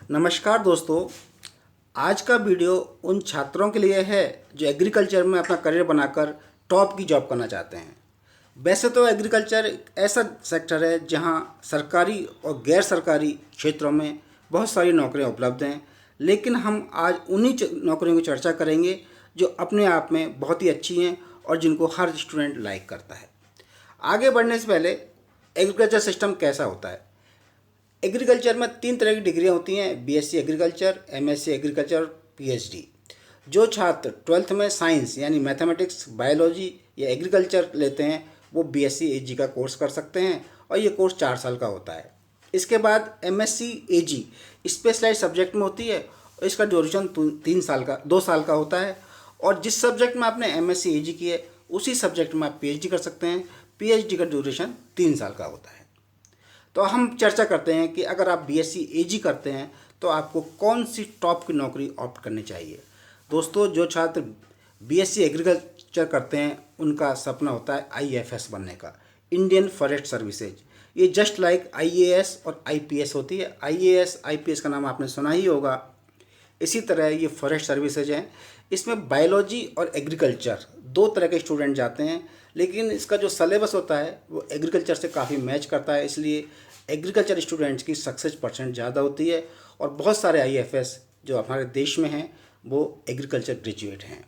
नमस्कार दोस्तों। आज का वीडियो उन छात्रों के लिए है जो एग्रीकल्चर में अपना करियर बनाकर टॉप की जॉब करना चाहते हैं। वैसे तो एग्रीकल्चर एक ऐसा सेक्टर है जहां सरकारी और गैर सरकारी क्षेत्रों में बहुत सारी नौकरियां उपलब्ध हैं, लेकिन हम आज उन्हीं नौकरियों की चर्चा करेंगे जो अपने आप में बहुत ही अच्छी हैं और जिनको हर स्टूडेंट लाइक करता है। आगे बढ़ने से पहले एग्रीकल्चर सिस्टम कैसा होता है। एग्रीकल्चर में 3 तरह की डिग्रियां होती हैं, BSc agriculture, MSc agriculture, PhD. जो छात्र 12th में साइंस यानी मैथमेटिक्स, बायोलॉजी या एग्रीकल्चर लेते हैं वो बीएससी एजी का कोर्स कर सकते हैं और ये कोर्स 4 साल का होता है। इसके बाद एमएससी एजी स्पेशलाइज सब्जेक्ट में होती है और इसका ड्यूरेशन 2 साल का होता है। और जिस सब्जेक्ट में आपने एमएससी एजी की है उसी सब्जेक्ट में आप पीएचडी कर सकते हैं। पीएचडी का ड्यूरेशन 3 साल का होता है। तो हम चर्चा करते हैं कि अगर आप बीएससी एजी करते हैं तो आपको कौन सी टॉप की नौकरी ऑप्ट करनी चाहिए। दोस्तों, जो छात्र बीएससी एग्रीकल्चर करते हैं उनका सपना होता है आईएफएस बनने का, इंडियन फॉरेस्ट सर्विसेज। ये जस्ट लाइक आईएएस और आईपीएस होती है। आईएएस आईपीएस का नाम आपने सुना ही होगा। इसी तरह ये फॉरेस्ट सर्विसेज हैं। इसमें बायोलॉजी और एग्रीकल्चर 2 तरह के स्टूडेंट जाते हैं, लेकिन इसका जो सलेबस होता है वो एग्रीकल्चर से काफ़ी मैच करता है, इसलिए एग्रीकल्चर स्टूडेंट्स की सक्सेस परसेंट ज़्यादा होती है। और बहुत सारे आईएफएस जो हमारे देश में हैं वो एग्रीकल्चर ग्रेजुएट हैं।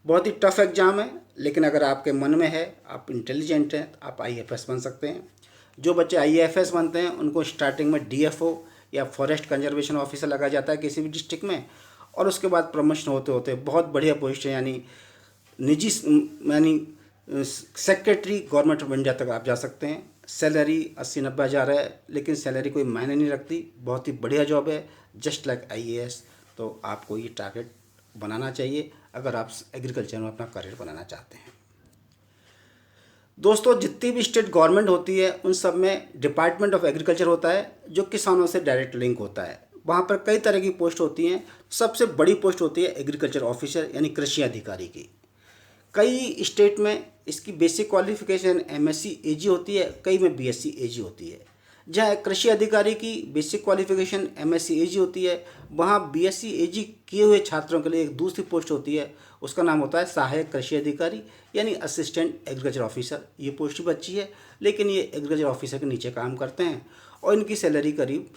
बहुत ही टफ एग्ज़ाम है, लेकिन अगर आपके मन में है, आप इंटेलिजेंट हैं, तो आप आईएफएस बन सकते हैं। जो बच्चे आईएफएस बनते हैं उनको स्टार्टिंग में डीएफओ या फॉरेस्ट कंजर्वेशन ऑफिसर लगाया जाता है किसी भी डिस्ट्रिक्ट में, और उसके बाद प्रमोशन होते होते बहुत बढ़िया पोस्ट है यानी निजी यानी सेक्रेटरी गवर्नमेंट ऑफ इंडिया तक आप जा सकते हैं। सैलरी 80-90 हज़ार है, लेकिन सैलरी कोई मायने नहीं रखती। बहुत ही बढ़िया जॉब है, जस्ट लाइक आईएएस। तो आपको ये टारगेट बनाना चाहिए अगर आप एग्रीकल्चर में अपना करियर बनाना चाहते हैं। दोस्तों, जितनी भी स्टेट गवर्नमेंट होती है उन सब में डिपार्टमेंट ऑफ एग्रीकल्चर होता है जो किसानों से डायरेक्ट लिंक होता है। वहाँ पर कई तरह की पोस्ट होती हैं। सबसे बड़ी पोस्ट होती है एग्रीकल्चर ऑफिसर यानी कृषि अधिकारी की। कई स्टेट में इसकी बेसिक क्वालिफिकेशन एमएससी एजी होती है, कई में बीएससी एजी होती है। जहाँ कृषि अधिकारी की बेसिक क्वालिफिकेशन एमएससी एजी होती है, वहाँ बीएससी एजी किए हुए छात्रों के लिए एक दूसरी पोस्ट होती है, उसका नाम होता है सहायक कृषि अधिकारी यानी असिस्टेंट एग्रीकल्चर ऑफिसर। ये पोस्ट भी अच्छी है, लेकिन ये एग्रीकल्चर ऑफिसर के नीचे काम करते हैं और इनकी सैलरी करीब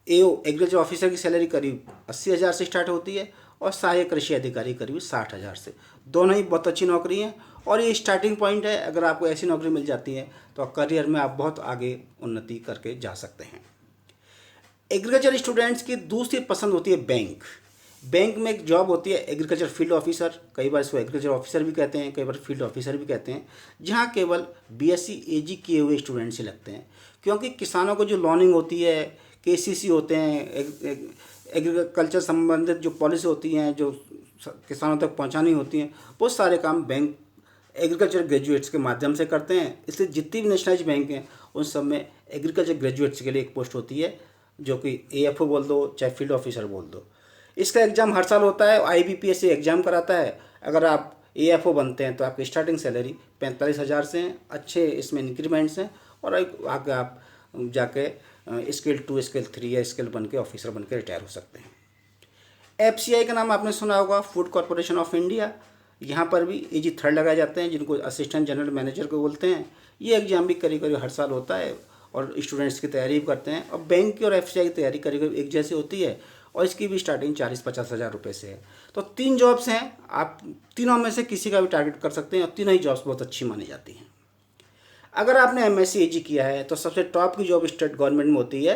एग्रीकल्चर ऑफिसर की सैलरी करीब 80,000 से स्टार्ट होती है और सहायक कृषि अधिकारी करीब 60,000 से। दोनों ही बहुत अच्छी नौकरी हैं और ये स्टार्टिंग पॉइंट है। अगर आपको ऐसी नौकरी मिल जाती है तो करियर में आप बहुत आगे उन्नति करके जा सकते हैं। एग्रीकल्चर स्टूडेंट्स की दूसरी पसंद होती है बैंक। बैंक में एक जॉब होती है एग्रीकल्चर फील्ड ऑफिसर, कई बार इसको एग्रीकल्चर ऑफिसर भी कहते हैं, कई बार फील्ड ऑफिसर भी कहते हैं, जहाँ केवल बीएससी एजी किए हुए स्टूडेंट्स ही लगते हैं। क्योंकि किसानों को जो लॉनिंग होती है, केसीसी होते हैं, एग्रीकल्चर संबंधित जो पॉलिसी होती हैं जो किसानों तक पहुंचानी होती हैं, वो सारे काम बैंक एग्रीकल्चर ग्रेजुएट्स के माध्यम से करते हैं। इसलिए जितनी भी नेशनलाइज बैंक हैं उन सब में एग्रीकल्चर ग्रेजुएट्स के लिए एक पोस्ट होती है, जो कि एएफओ बोल दो चाहे फील्ड ऑफिसर बोल दो। इसका एग्ज़ाम हर साल होता है, आईबीपीएस एग्ज़ाम कराता है। अगर आप एएफओ बनते हैं तो आपकी स्टार्टिंग सैलरी 45,000 से हैं, अच्छे इसमें इंक्रीमेंट्स हैं और आगे आप जाके स्केल 2, स्केल 3 या स्केल 1 के ऑफिसर बन के रिटायर हो सकते हैं। एफसीआई का नाम आपने सुना होगा, फूड कॉरपोरेशन ऑफ इंडिया। यहाँ पर भी एजी 3rd लगाए जाते हैं, जिनको असिस्टेंट जनरल मैनेजर को बोलते हैं। ये एग्जाम भी करीब करीब हर साल होता है और स्टूडेंट्स की तैयारी भी करते हैं। और बैंक की और एफसीआई की तैयारी करीब करीब एक जैसी होती है और इसकी भी स्टार्टिंग 40-50 हज़ार रुपये से है। तो 3 जॉब्स हैं, आप तीनों में से किसी का भी टारगेट कर सकते हैं और तीनों ही जॉब्स बहुत अच्छी मानी जाती हैं। अगर आपने एमएससी एजी किया है तो सबसे टॉप की जॉब स्टेट गवर्नमेंट में होती है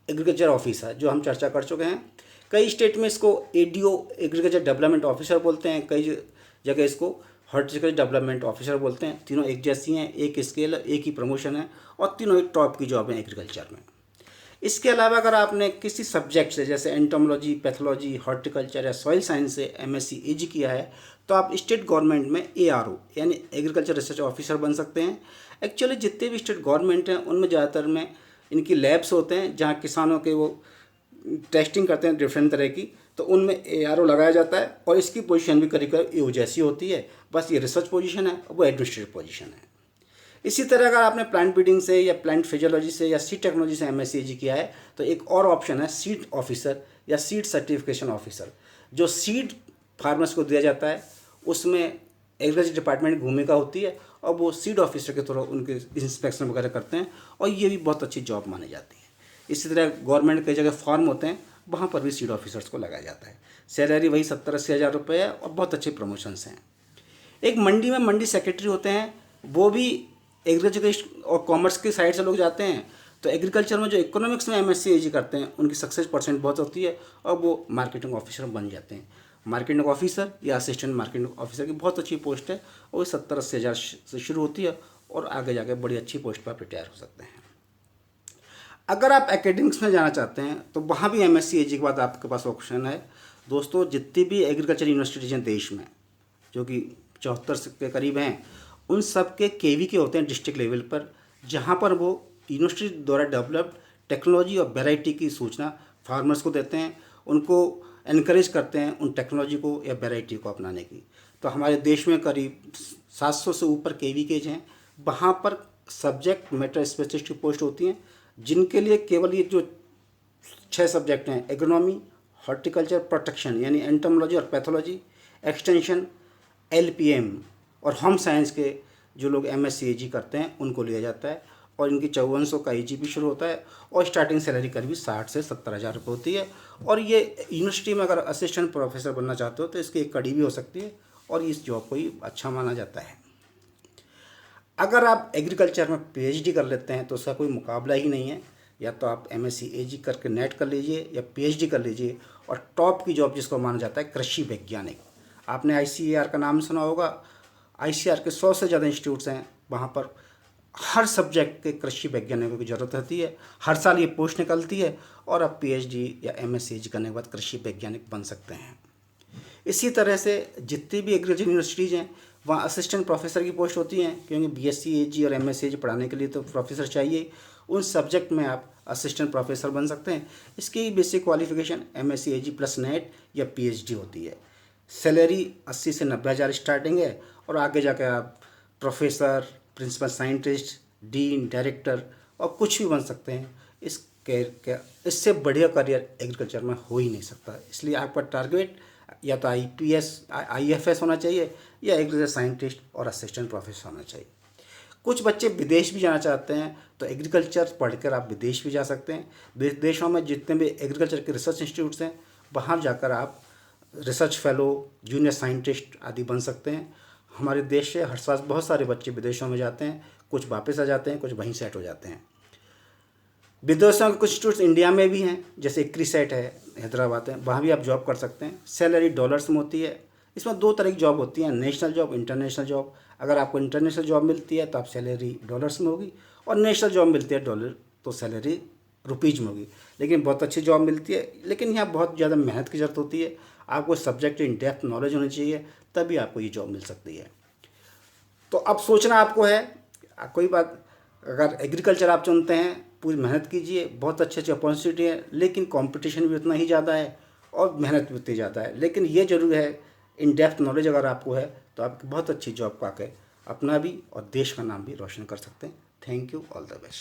एग्रीकल्चर ऑफिसर, जो हम चर्चा कर चुके हैं। कई स्टेट में इसको एडीओ एग्रीकल्चर डेवलपमेंट ऑफिसर बोलते हैं, कई जगह इसको हॉर्टिकल्चर डेवलपमेंट ऑफिसर बोलते हैं। तीनों एक जैसी हैं, एक स्केल, एक ही प्रमोशन है और तीनों ही टॉप की जॉब है एग्रीकल्चर में। इसके अलावा अगर आपने किसी सब्जेक्ट से जैसे एंटोमोलॉजी, पैथोलॉजी, हॉर्टिकल्चर या सॉइल साइंस से एमएससी एजी किया है तो आप स्टेट गवर्नमेंट में एआरओ यानी एग्रीकल्चर रिसर्च ऑफिसर बन सकते हैं। एक्चुअली जितने भी स्टेट गवर्नमेंट हैं उनमें ज़्यादातर में इनकी लैब्स होते हैं जहाँ किसानों के वो टेस्टिंग करते हैं डिफरेंट तरह की, तो उनमें एआरओ लगाया जाता है और इसकी पोजीशन भी करीब करीब एओ जैसी होती है। बस ये रिसर्च पोजीशन है, वो एडमिनिस्ट्रेटिव पोजीशन है। इसी तरह अगर आपने प्लांट ब्रीडिंग से या प्लांट फिजियोलॉजी से या सीड टेक्नोलॉजी से MSc किया है तो एक और ऑप्शन है सीड ऑफिसर या सीड सर्टिफिकेशन ऑफिसर, जो सीड फार्मर्स को दिया जाता है। उसमें एग्रीकल्चर डिपार्टमेंट की भूमिका होती है और वो सीड ऑफिसर के थ्रू उनके इंस्पेक्शन वगैरह करते हैं और ये भी बहुत अच्छी जॉब मानी जाती है। इसी तरह गवर्नमेंट कई जगह फॉर्म होते हैं, वहाँ पर भी सीड ऑफिसर्स को लगाया जाता है। सैलरी वही 70-80 हज़ार रुपये है और बहुत अच्छे प्रमोशंस हैं। एक मंडी में मंडी सेक्रेटरी होते हैं, वो भी एग्रीकल्चर और कॉमर्स की साइड से लोग जाते हैं। तो एग्रीकल्चर में जो इकोनॉमिक्स में MSc करते हैं उनकी सक्सेस परसेंट बहुत होती है और वो मार्केटिंग ऑफिसर बन जाते हैं। मार्केटिंग ऑफिसर या असिस्टेंट मार्केटिंग ऑफिसर की बहुत अच्छी पोस्ट है और 70-80 हज़ार से शुरू होती है और आगे जाके बड़ी अच्छी पोस्ट पर आप रिटायर हो सकते हैं। अगर आप एकेडमिक्स में जाना चाहते हैं तो वहाँ भी MSc के बाद आपके पास ऑप्शन है। दोस्तों, जितनी भी एग्रीकल्चर यूनिवर्सिटीज़ हैं देश में, जो कि 74 के करीब हैं, उन सब के KV के होते हैं डिस्ट्रिक्ट लेवल पर, जहाँ पर वो यूनिवर्सिटी द्वारा डेवलप्ड टेक्नोलॉजी और वैरायटी की सूचना फार्मर्स को देते हैं, उनको इनकरेज करते हैं उन टेक्नोलॉजी को या वैरायटी को अपनाने की। तो हमारे देश में करीब 700 से ऊपर KV हैं। वहाँ पर सब्जेक्ट मैटर स्पेशलिस्ट की पोस्ट होती हैं, जिनके लिए केवल ये जो 6 सब्जेक्ट हैं, एग्रोनॉमी, हॉर्टिकल्चर, प्रोटेक्शन यानी एंटोमोलॉजी और पैथोलॉजी, एक्सटेंशन, LPM और होम साइंस के जो लोग MSc करते हैं उनको लिया जाता है और इनकी 5400 का EGP शुरू होता है और स्टार्टिंग सैलरी करीब 60 से 70 हज़ार रुपये होती है। और ये यूनिवर्सिटी में अगर असिस्टेंट प्रोफेसर बनना चाहते हो तो इसकी एक कड़ी भी हो सकती है और इस जॉब को ही अच्छा माना जाता है। अगर आप एग्रीकल्चर में PhD कर लेते हैं तो उसका कोई मुकाबला ही नहीं है। या तो आप MSc करके नेट कर लीजिए या PhD कर लीजिए। और टॉप की जॉब जिसको माना जाता है कृषि वैज्ञानिक, आपने ICAR का नाम सुना होगा। ICAR के 100 से ज़्यादा इंस्टीट्यूट्स हैं, वहाँ पर हर सब्जेक्ट के कृषि वैज्ञानिकों की ज़रूरत होती है। हर साल ये पोस्ट निकलती है और आप PhD या MSc करने के बाद कृषि वैज्ञानिक बन सकते हैं। इसी तरह से जितनी भी एग्रीकल्चर यूनिवर्सिटीज़ हैं वहाँ असिस्टेंट प्रोफेसर की पोस्ट होती हैं, क्योंकि BSc और MSc पढ़ाने के लिए तो प्रोफेसर चाहिए। उन सब्जेक्ट में आप असिस्टेंट प्रोफेसर बन सकते हैं। इसकी basic qualification MSc plus net या PhD होती है। सैलरी 80 से 90 हज़ार स्टार्टिंग है और आगे जाकर आप professor, principal scientist, dean, director और कुछ भी बन सकते हैं। इससे बढ़िया करियर एग्रीकल्चर में हो ही नहीं सकता। इसलिए आपका टारगेट या तो IPS IFS होना चाहिए या एग्रीकल्चर साइंटिस्ट और असिस्टेंट प्रोफेसर होना चाहिए। कुछ बच्चे विदेश भी जाना चाहते हैं तो एग्रीकल्चर पढ़कर आप विदेश भी जा सकते हैं। विदेशों में जितने भी एग्रीकल्चर के रिसर्च इंस्टीट्यूट्स हैं वहाँ जाकर आप रिसर्च फेलो, जूनियर साइंटिस्ट आदि बन सकते हैं। हमारे देश से हर साल बहुत सारे बच्चे विदेशों में जाते हैं, कुछ वापस आ जाते हैं, कुछ वहीं सेट हो जाते हैं। विदेशों के कुछ इंस्टीट्यूट्स इंडिया में भी हैं, जैसे क्रीसेट है हैदराबाद है, वहाँ भी आप जॉब कर सकते हैं। सैलरी डॉलर्स में होती है। इसमें 2 तरह की जॉब होती हैं, नेशनल जॉब, इंटरनेशनल जॉब। अगर आपको इंटरनेशनल जॉब मिलती है तो आप सैलरी डॉलर्स में होगी और नेशनल जॉब मिलती है डॉलर तो सैलरी रुपीज़ में होगी। लेकिन बहुत अच्छी जॉब मिलती है, लेकिन यहाँ बहुत ज़्यादा मेहनत की ज़रूरत होती है। आपको सब्जेक्ट इन डेप्थ नॉलेज होनी चाहिए, तभी आपको ये जॉब मिल सकती है। तो अब सोचना आपको है, कोई बात, अगर एग्रीकल्चर आप चुनते हैं पूरी मेहनत कीजिए, बहुत अच्छी अच्छी अपॉर्चुनिटी है, लेकिन कंपटीशन भी उतना ही ज़्यादा है और मेहनत भी उतनी ज़्यादा है। लेकिन ये ज़रूर है, इन डेप्थ नॉलेज अगर आपको है तो आप बहुत अच्छी जॉब पा के अपना भी और देश का नाम भी रोशन कर सकते हैं। Thank you, all the best.